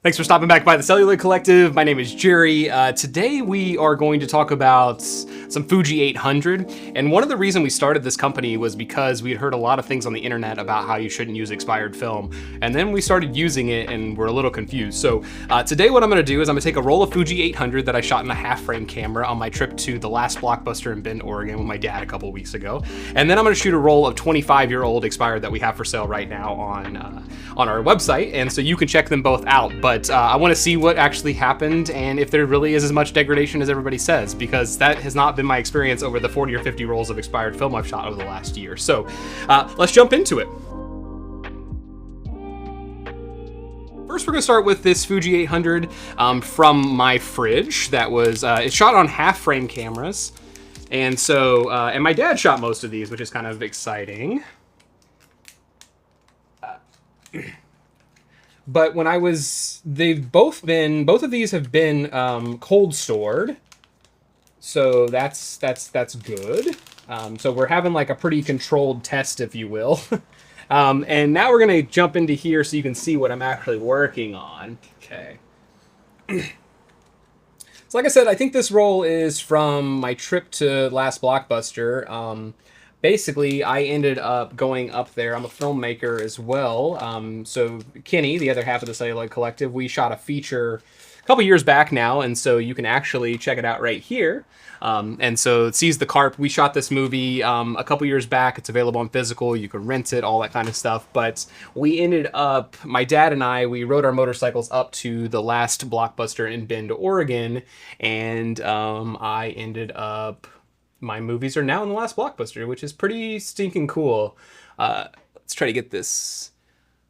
Thanks for stopping back by the Celluloid Collective. My name is Jerry. Today we are going to talk about some Fuji 800. And one of the reasons we started this company was because we had heard a lot of things on the internet about how you shouldn't use expired film. And then we started using it and we're a little confused. So today what I'm going to do is I'm going to take a roll of Fuji 800 that I shot in a half-frame camera on my trip to the last Blockbuster in Bend, Oregon with my dad a couple weeks ago. And then I'm going to shoot a roll of 25-year-old expired that we have for sale right now on our website. And so you can check them both out. But I want to see what actually happened and if there really is as much degradation as everybody says, because that has not been my experience over the 40 or 50 rolls of expired film I've shot over the last year. So let's jump into it. First, we're going to start with this Fuji 800 from my fridge. That was it's shot on half-frame cameras, and so and my dad shot most of these, which is kind of exciting. But when both of these have been cold stored, so that's good. So we're having like a pretty controlled test, if you will. And now we're gonna jump into here so you can see what I'm actually working on. Okay. So like I said, I think this roll is from my trip to last Blockbuster. Basically, I ended up going up there. I'm a filmmaker as well. So Kenny, the other half of the Celluloid Collective, we shot a feature a couple years back now, and so you can actually check it out right here. And so it sees the carp. We shot this movie a couple years back. It's available on physical. You can rent it, all that kind of stuff. But we ended up, my dad and I, we rode our motorcycles up to the last Blockbuster in Bend, Oregon, and I ended up... My movies are now in the last Blockbuster, which is pretty stinking cool. Let's try to get this.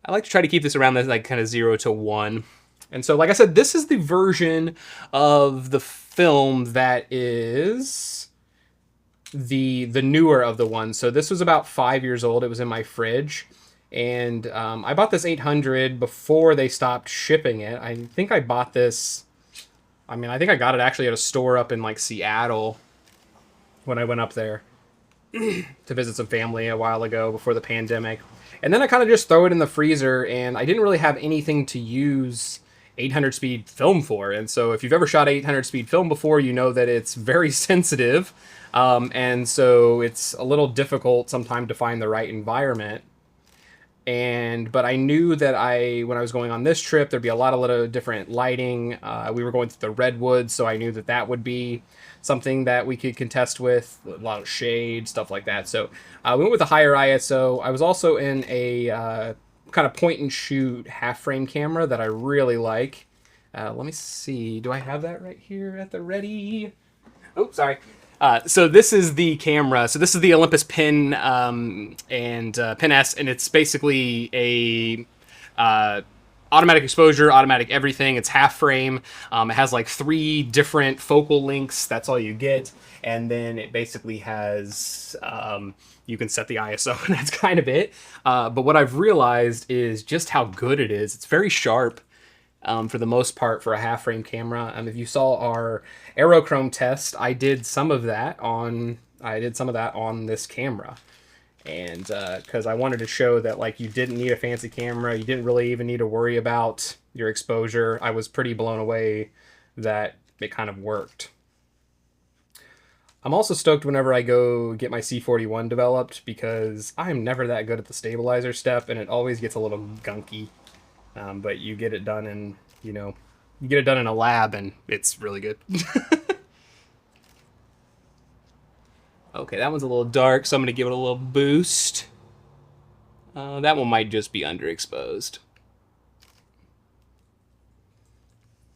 I like to try to keep this around the like kind of 0 to 1. And so, like I said, this is the version of the film that is the newer of the ones. So this was about 5 years old. It was in my fridge. And I bought this 800 before they stopped shipping it. I think I bought this... I think I got it actually at a store up in like Seattle when I went up there to visit some family a while ago before the pandemic. And then I kind of just throw it in the freezer, and I didn't really have anything to use 800 speed film for. And so if you've ever shot 800 speed film before, you know that it's very sensitive. And so it's a little difficult sometimes to find the right environment. But I knew that when I was going on this trip, there'd be a lot of different lighting. We were going through the redwoods, so I knew that that would be something that we could contest with, a lot of shade, stuff like that. So we went with a higher ISO. I was also in a kind of point and shoot half frame camera that I really like. Let me see. Do I have that right here at the ready? Oh, sorry. So this is the camera. So this is the Olympus Pen and Pen S, and it's basically a automatic exposure, automatic everything. It's half frame. It has like 3 different focal lengths. That's all you get. And then it basically has, you can set the ISO, and that's kind of it. But what I've realized is just how good it is. It's very sharp. For the most part, for a half-frame camera. If you saw our aerochrome test, I did some of that on this camera, and because I wanted to show that like you didn't need a fancy camera, you didn't really even need to worry about your exposure. I was pretty blown away that it kind of worked. I'm also stoked whenever I go get my C41 developed, because I'm never that good at the stabilizer step, and it always gets a little gunky. But you get it done in, you get it done in a lab, and it's really good. Okay, that one's a little dark, so I'm going to give it a little boost. That one might just be underexposed,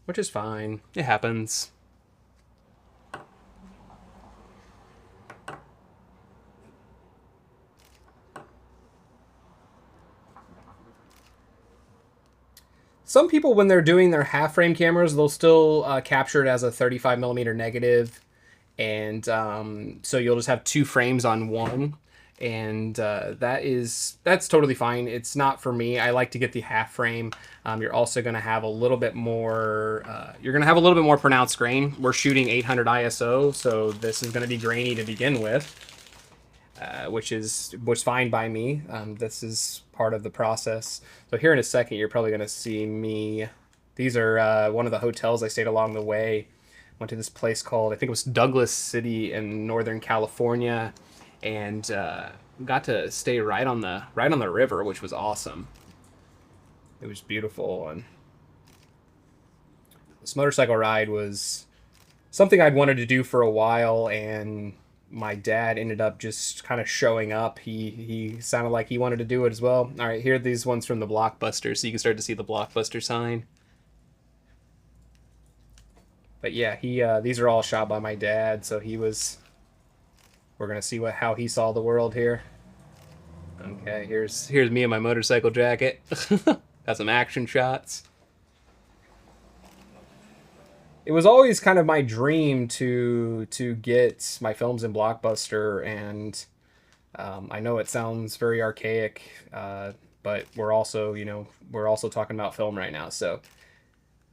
which is fine. It happens. Some people, when they're doing their half-frame cameras, they'll still capture it as a 35mm negative, and so you'll just have 2 frames on one, and that's totally fine. It's not for me. I like to get the half-frame. You're also going to have a little bit more. You're going to have a little bit more pronounced grain. We're shooting 800 ISO, so this is going to be grainy to begin with. which was fine by me. This is part of the process. So here in a second, you're probably going to see me These are one of the hotels I stayed along the way. Went to this place called, I think it was Douglas City in Northern California, and got to stay right on the river, which was awesome. It was beautiful, and this motorcycle ride was something I'd wanted to do for a while, and my dad ended up just kind of showing up. He sounded like he wanted to do it as well. All right, here are these ones from the Blockbuster, so you can start to see the Blockbuster sign. But yeah, he these are all shot by my dad, so he was. We're gonna see how he saw the world here. Okay, here's me in my motorcycle jacket. Got some action shots. It was always kind of my dream to get my films in Blockbuster, and I know it sounds very archaic, but we're also we're also talking about film right now, so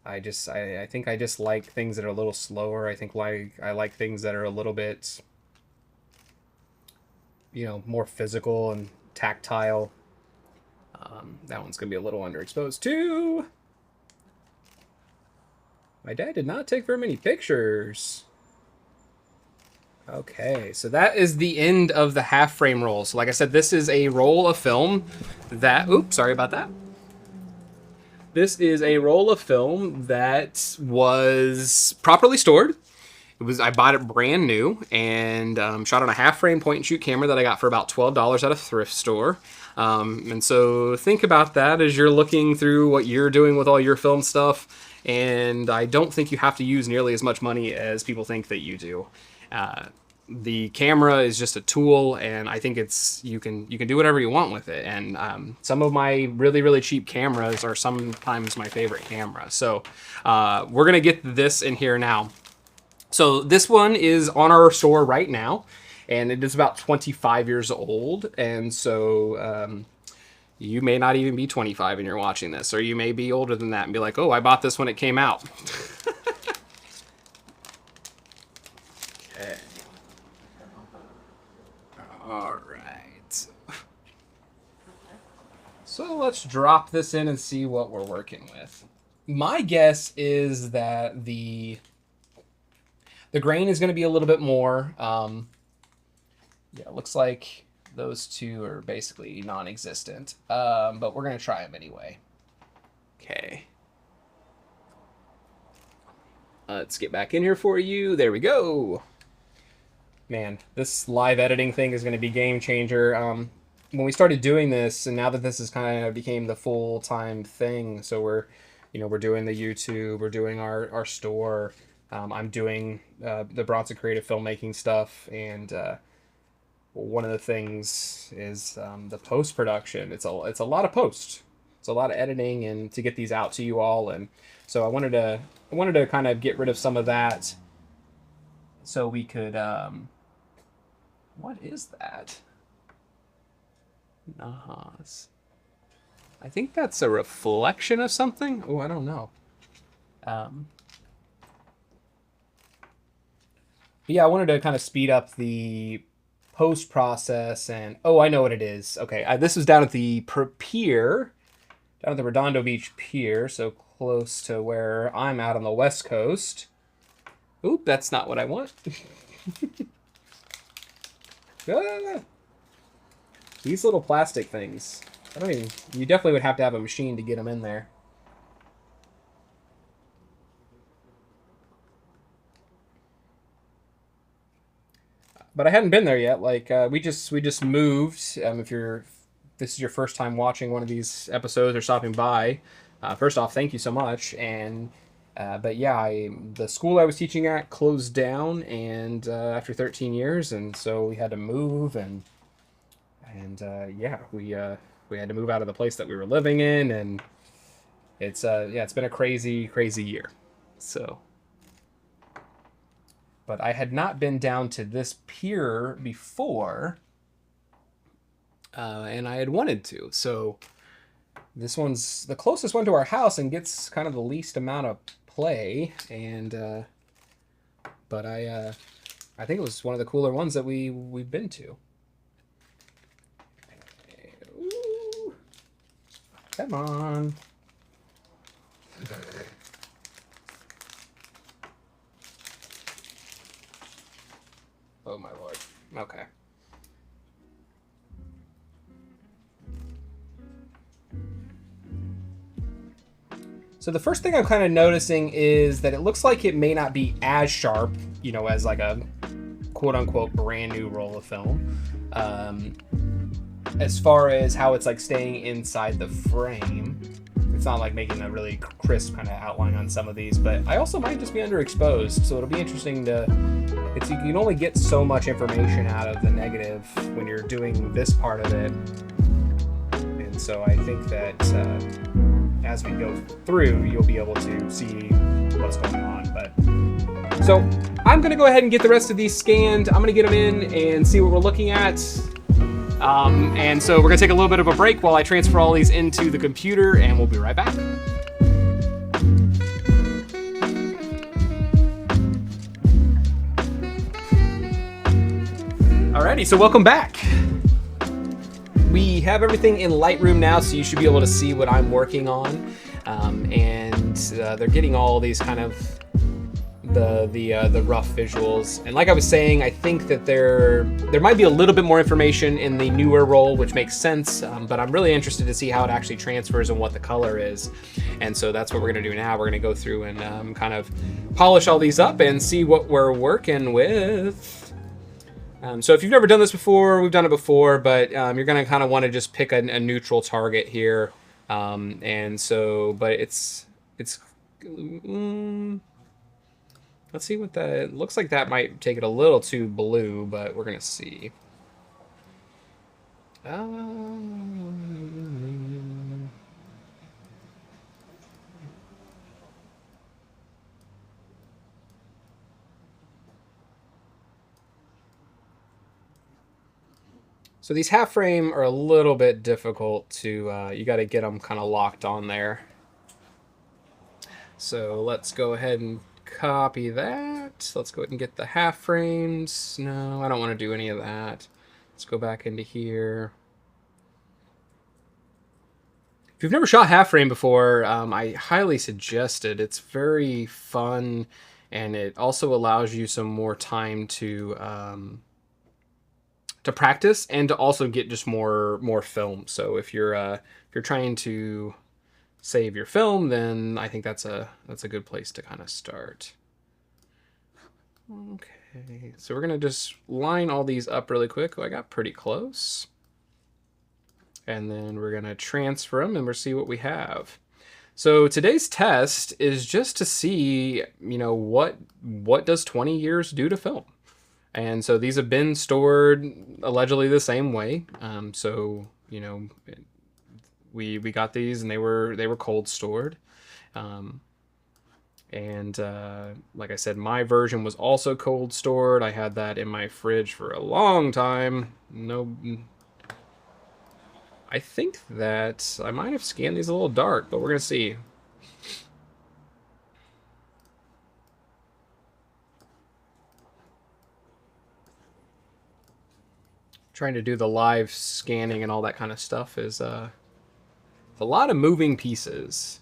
I think I just like things that are a little slower. I like things that are a little bit more physical and tactile. That one's gonna be a little underexposed too. My dad did not take very many pictures. Okay, so that is the end of the half frame roll. So like I said, this is a roll of film that, oops, sorry about that. This is a roll of film that was properly stored. I bought it brand new and shot on a half frame point and shoot camera that I got for about $12 at a thrift store. And so think about that as you're looking through what you're doing with all your film stuff. And I don't think you have to use nearly as much money as people think that you do. The camera is just a tool, and I think you can do whatever you want with it. And some of my really cheap cameras are sometimes my favorite camera. So we're gonna get this in here now. So this one is on our store right now, and it is about 25 years old. And so you may not even be 25 and you're watching this, or you may be older than that and be like, oh, I bought this when it came out. Okay. All right. So let's drop this in and see what we're working with. My guess is that the grain is going to be a little bit more. Yeah, it looks like those two are basically non-existent, but we're going to try them anyway. Okay. Let's get back in here for you. There we go. Man, this live editing thing is going to be game changer. When we started doing this, and now that this is kind of became the full-time thing, so we're doing the YouTube, we're doing our store. I'm doing the Bronson Creative filmmaking stuff, and one of the things is the post-production. It's a lot of post. It's a lot of editing and to get these out to you all, and so I wanted to kind of get rid of some of that so we could what is that? Nahas. I think that's a reflection of something. Oh, I don't know. Yeah, I wanted to kind of speed up the post process, and oh, I know what it is. Okay, this was down at the pier, down at the Redondo Beach Pier, so close to where I'm out on the West Coast. Oop, that's not what I want. These little plastic things. You definitely would have to have a machine to get them in there. But I hadn't been there yet. Like we just moved. If this is your first time watching one of these episodes or stopping by, first off, thank you so much. And but yeah, the school I was teaching at closed down, and after 13 years, and so we had to move, and yeah, we had to move out of the place that we were living in, and it's been a crazy year. So. But I had not been down to this pier before, and I had wanted to. So this one's the closest one to our house and gets kind of the least amount of play. And but I think it was one of the cooler ones that we've been to. Ooh. Come on. Oh my lord. Okay. So the first thing I'm kind of noticing is that it looks like it may not be as sharp, you know, as like a quote-unquote brand new roll of film. As far as how it's like staying inside the frame, it's not like making a really crisp kind of outline on some of these, but I also might just be underexposed, so it'll be interesting to... you can only get so much information out of the negative when you're doing this part of it, and so I think that as we go through, you'll be able to see what's going on. But so I'm going to go ahead and get the rest of these scanned. I'm going to get them in and see what we're looking at. And so we're going to take a little bit of a break while I transfer all these into the computer, and we'll be right back. Alrighty, so welcome back. We have everything in Lightroom now, so you should be able to see what I'm working on. And they're getting all these kind of the rough visuals. And like I was saying, I think that there might be a little bit more information in the newer roll, which makes sense. But I'm really interested to see how it actually transfers and what the color is. And so that's what we're going to do now. We're going to go through and kind of polish all these up and see what we're working with. So if you've never done this before, we've done it before, but you're going to kind of want to just pick a neutral target here. And so, but it's let's see what that, it looks like that might take it a little too blue, but we're going to see. So these half frame are a little bit difficult to, you got to get them kind of locked on there. So let's go ahead and copy that. Let's go ahead and get the half frames. No, I don't want to do any of that. Let's go back into here. If you've never shot half frame before, I highly suggest it. It's very fun, and it also allows you some more time to practice and to also get just more film. So if you're trying to save your film, then I think that's a good place to kind of start. Okay, so we're gonna just line all these up really quick. Oh, I got pretty close. And then we're gonna transfer them and we'll see what we have. So today's test is just to see, you know, what does 20 years do to film? And so these have been stored allegedly the same way. So, you know, we got these and they were cold stored. And like I said, my version was also cold stored. I had that in my fridge for a long time. No, I think that I might have scanned these a little dark, but we're gonna see. Trying to do the live scanning and all that kind of stuff is a lot of moving pieces.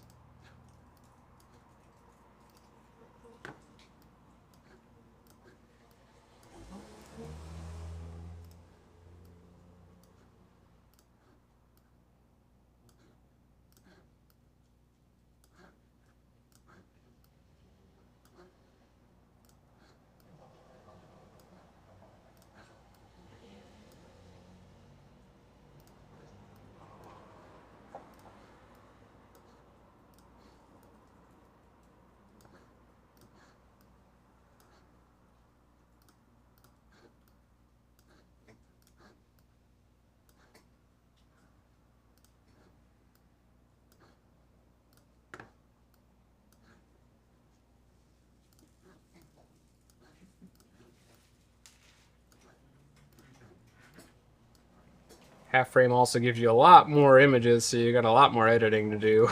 Half frame also gives you a lot more images, so you got a lot more editing to do.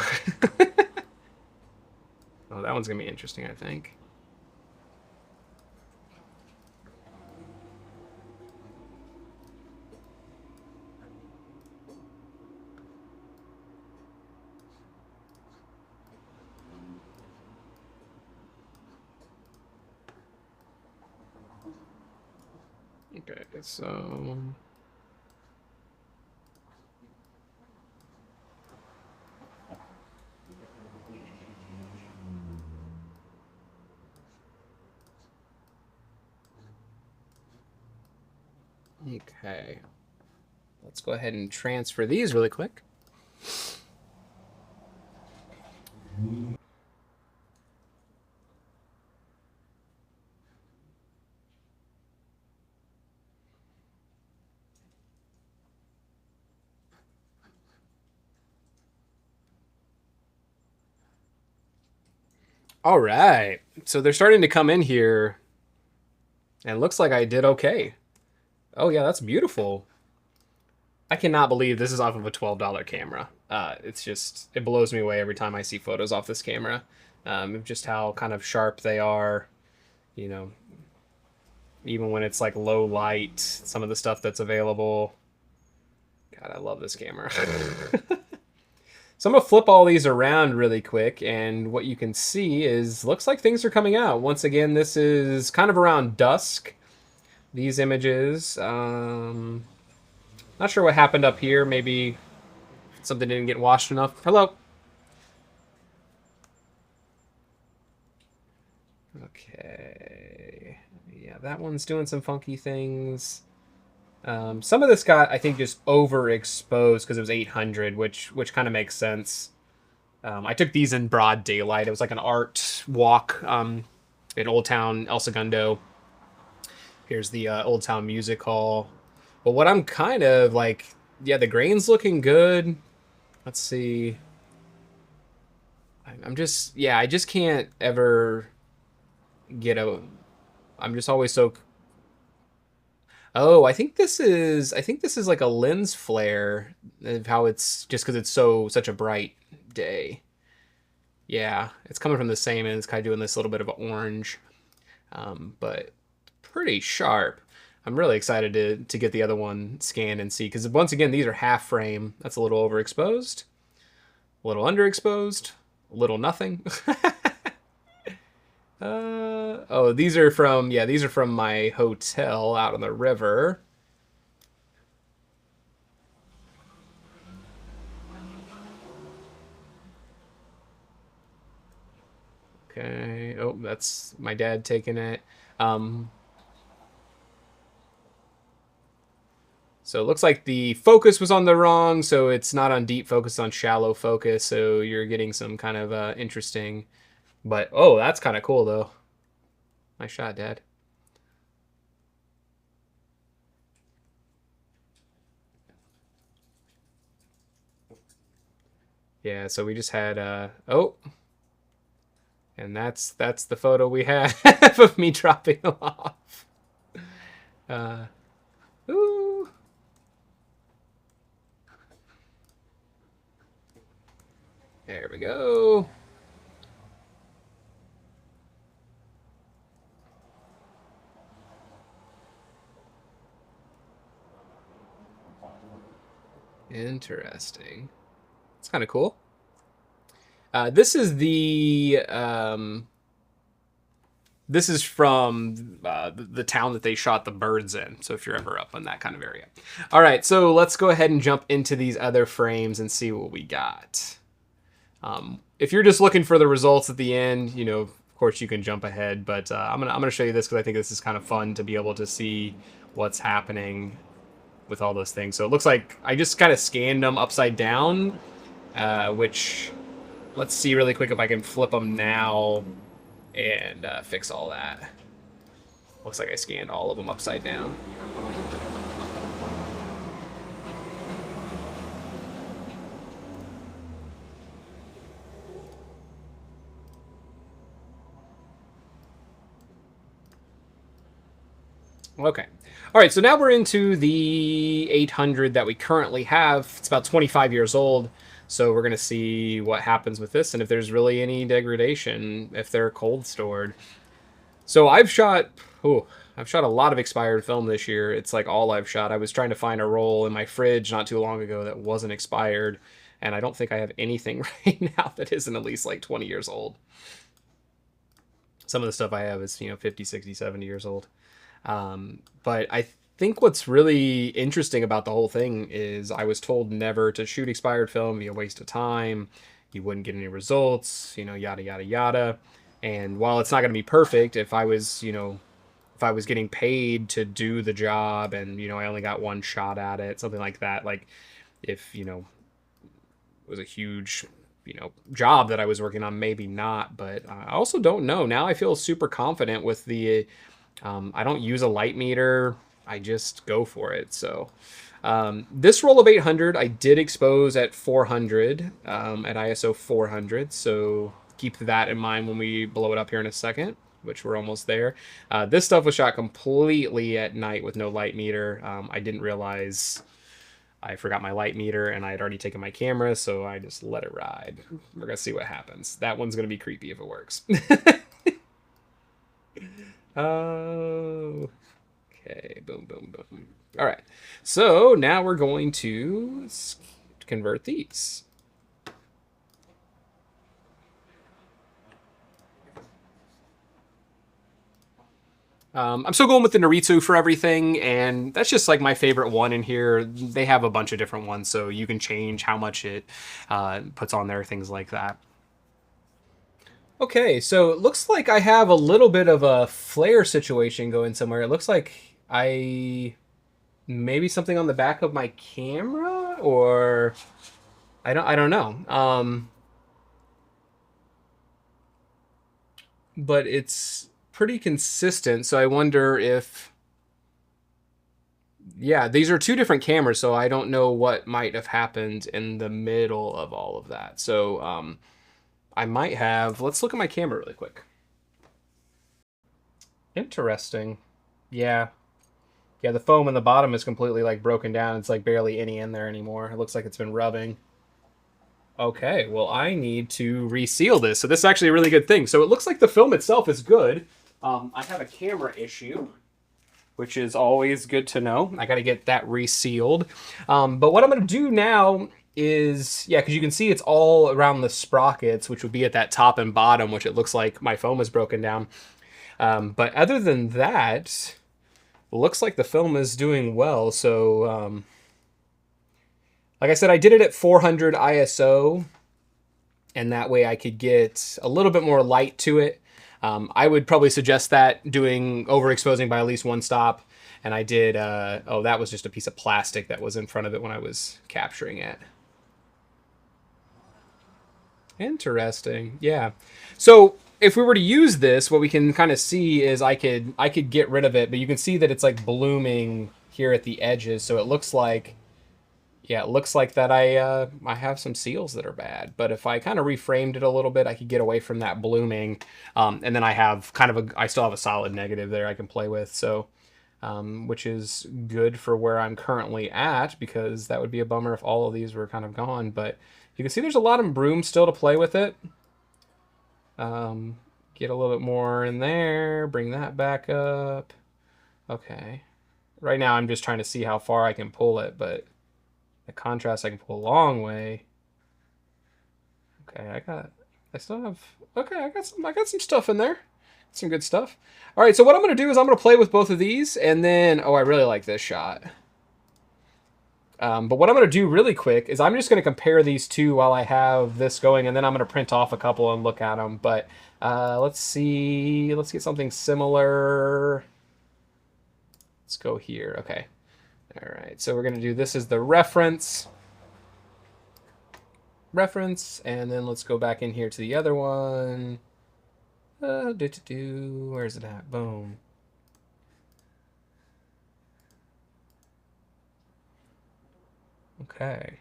Oh, that one's gonna be interesting, I think. Okay, so... Okay. Let's go ahead and transfer these really quick. All right. So they're starting to come in here, and it looks like I did okay. Oh, yeah, that's beautiful. I cannot believe this is off of a $12 camera. It's just, it blows me away every time I see photos off this camera. Just how kind of sharp they are, you know, even when it's like low light, some of the stuff that's available. God, I love this camera. So I'm gonna flip all these around really quick, and what you can see is, looks like things are coming out. Once again, this is kind of around dusk, these images. Not sure what happened up here. Maybe something didn't get washed enough. Hello. Okay. Yeah, that one's doing some funky things. Some of this got, I think, just overexposed because it was 800, which kind of makes sense. I took these in broad daylight. It was like an art walk in Old Town El Segundo. Here's the Old Town Music Hall. But what I'm kind of like, yeah, the grain's looking good. Let's see. I'm just, yeah, I just can't ever get a. I'm just always so. Oh, I think this is like a lens flare of how it's just because it's such a bright day. Yeah, it's coming from the same, and it's kind of doing this little bit of an orange, but pretty sharp. I'm really excited to get the other one scanned and see, because once again, these are half frame. That's a little overexposed, a little underexposed, a little nothing. Oh, these are from, yeah, these are from my hotel out on the river. Okay. Oh, that's my dad taking it. Um, so it looks like the focus was on the wrong, so it's not on deep focus, on shallow focus. So you're getting some kind of interesting, but oh, that's kind of cool though. Nice shot, Dad. Yeah, so we just had oh, and that's the photo we have of me dropping them off. Uh, ooh. There we go. Interesting. It's kind of cool. This is this is from the town that they shot the birds in. So if you're ever up in that kind of area. All right, so let's go ahead and jump into these other frames and see what we got. If you're just looking for the results at the end, you know, of course you can jump ahead, but I'm gonna show you this because I think this is kind of fun to be able to see what's happening with all those things. So it looks like I just kind of scanned them upside down, which, let's see really quick if I can flip them now and fix all that. Looks like I scanned all of them upside down. Okay. All right, so now we're into the 800 that we currently have. It's about 25 years old, so we're going to see what happens with this and if there's really any degradation, if they're cold stored. So I've shot a lot of expired film this year. It's like all I've shot. I was trying to find a roll in my fridge not too long ago that wasn't expired, and I don't think I have anything right now that isn't at least like 20 years old. Some of the stuff I have is, you know, 50, 60, 70 years old. But I think what's really interesting about the whole thing is I was told never to shoot expired film, be a waste of time, you wouldn't get any results, yada yada yada. And while it's not going to be perfect, if I was, if I was getting paid to do the job and, I only got one shot at it, something like that, like if, it was a huge, job that I was working on, maybe not, but I also don't know. Now I feel super confident with the, I don't use a light meter. I just go for it. So this roll of 800, I did expose at 400, at ISO 400. So keep that in mind when we blow it up here in a second, which we're almost there. This stuff was shot completely at night with no light meter. I didn't realize I forgot my light meter and I had already taken my camera, so I just let it ride. We're going to see what happens. That one's going to be creepy if it works. Oh, okay. Boom, boom, boom. All right. So now we're going to convert these. I'm still going with the Naritsu for everything, and that's just like my favorite one in here. They have a bunch of different ones, so you can change how much it puts on there, things like that. Okay, so it looks like I have a little bit of a flare situation going somewhere. It looks like maybe something on the back of my camera, or I don't know. But it's pretty consistent, so I wonder if, yeah, these are two different cameras, so I don't know what might have happened in the middle of all of that. So I might have, let's look at my camera really quick. Interesting. Yeah. Yeah, the foam in the bottom is completely like broken down. It's like barely any in there anymore. It looks like it's been rubbing. Okay, well, I need to reseal this. So this is actually a really good thing. So it looks like the film itself is good. I have a camera issue, which is always good to know. I got to get that resealed. But what I'm going to do now is, yeah, because you can see it's all around the sprockets, which would be at that top and bottom, which it looks like my foam is broken down. But other than that, looks like the film is doing well. So, like I said, I did it at 400 ISO, and that way I could get a little bit more light to it. I would probably suggest that doing overexposing by at least one stop. And I did, oh, that was just a piece of plastic that was in front of it when I was capturing it. Interesting. Yeah. So if we were to use this, what we can kind of see is I could get rid of it, but you can see that it's like blooming here at the edges. So it looks like, yeah, it looks like that I have some seals that are bad. But if I kind of reframed it a little bit, I could get away from that blooming. And then I have kind of I still have a solid negative there I can play with. So, which is good for where I'm currently at, because that would be a bummer if all of these were kind of gone. But you can see there's a lot of room still to play with it. Get a little bit more in there, bring that back up. Okay. Right now I'm just trying to see how far I can pull it, but the contrast I can pull a long way. Okay, I still have, okay, I got some stuff in there. Some good stuff. All right, so what I'm going to do is I'm going to play with both of these, and then, oh, I really like this shot. But what I'm going to do really quick is I'm just going to compare these two while I have this going, and then I'm going to print off a couple and look at them. But let's see. Let's get something similar. Let's go here. Okay. All right. So we're going to do this as the reference. And then let's go back in here to the other one. Where's it at? Boom. Okay.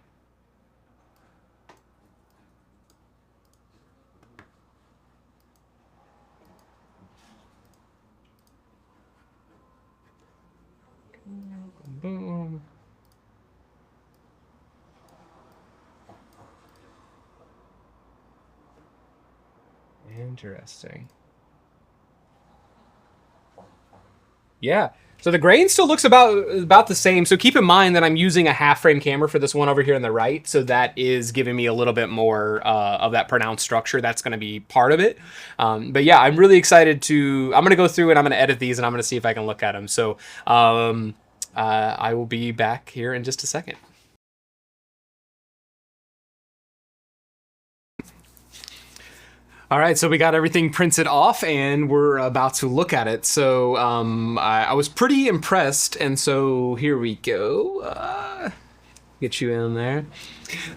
Boom. Interesting. Yeah. So the grain still looks about the same. So keep in mind that I'm using a half frame camera for this one over here on the right. So that is giving me a little bit more of that pronounced structure. That's going to be part of it. But yeah, I'm really excited I'm going to go through and I'm going to edit these and I'm going to see if I can look at them. So I will be back here in just a second. All right, so we got everything printed off and we're about to look at it. So I was pretty impressed, and so here we go. Get you in there.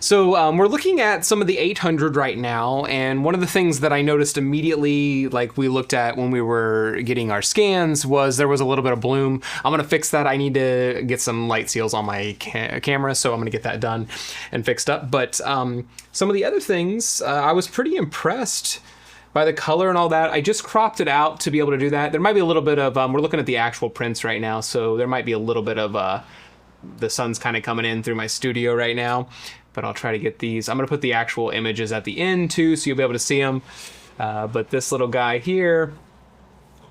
So we're looking at some of the 800 right now, and one of the things that I noticed immediately, like we looked at when we were getting our scans, was there was a little bit of bloom. I'm gonna fix that. I need to get some light seals on my camera, so I'm gonna get that done and fixed up. But some of the other things, I was pretty impressed by the color and all that. I just cropped it out to be able to do that. There might be a little bit of, we're looking at the actual prints right now, so there might be a little bit of, the sun's kind of coming in through my studio right now, but I'll try to get these. I'm gonna put the actual images at the end too, so you'll be able to see them. But this little guy here,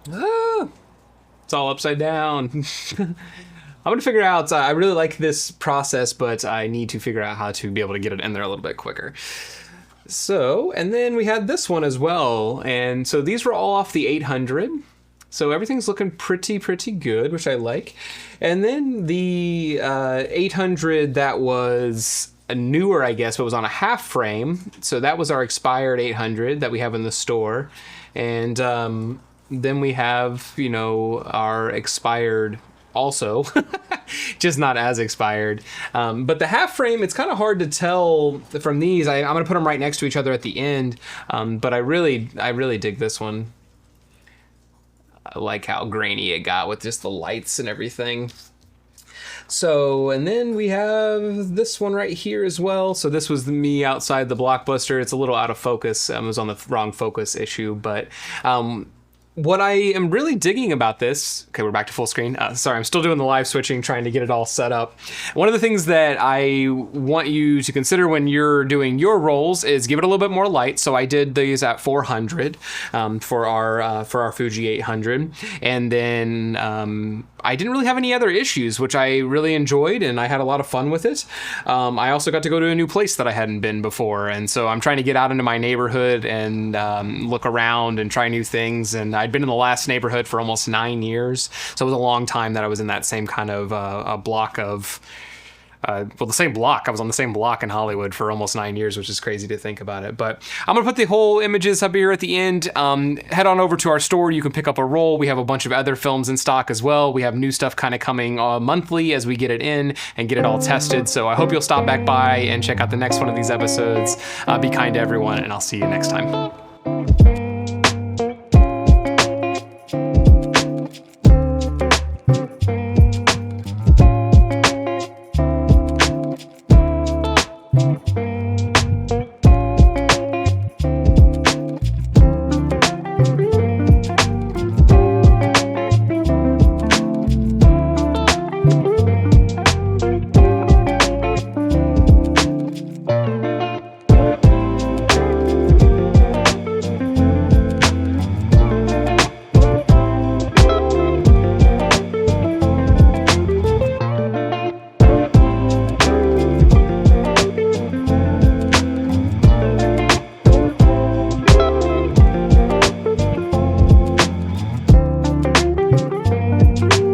it's all upside down. I'm gonna figure out, I really like this process, but I need to figure out how to be able to get it in there a little bit quicker. So, and then we had this one as well. And so these were all off the 800. So everything's looking pretty good, which I like. And then the 800 that was a newer, I guess, but was on a half frame. So that was our expired 800 that we have in the store. And then we have, you know, our expired also, just not as expired. But the half frame, it's kind of hard to tell from these. I'm gonna put them right next to each other at the end. But I really dig this one. I like how grainy it got with just the lights and everything. So, and then we have this one right here as well. So this was me outside the Blockbuster. It's a little out of focus. It was on the wrong focus issue, but what I am really digging about this, okay, we're back to full screen. Sorry, I'm still doing the live switching, trying to get it all set up. One of the things that I want you to consider when you're doing your rolls is give it a little bit more light. So I did these at 400 for our Fuji 800, and then I didn't really have any other issues, which I really enjoyed, and I had a lot of fun with it. I also got to go to a new place that I hadn't been before, and so I'm trying to get out into my neighborhood and look around and try new things. And I'd been in the last neighborhood for almost 9 years, so it was a long time that I was in that same kind of a block of, well, the same block. I was on the same block in Hollywood for almost 9 years, which is crazy to think about it. But I'm gonna put the whole images up here at the end. Head on over to our store. You can pick up a roll. We have a bunch of other films in stock as well. We have new stuff kind of coming monthly as we get it in and get it all tested. So I hope you'll stop back by and check out the next one of these episodes. Be kind to everyone, and I'll see you next time.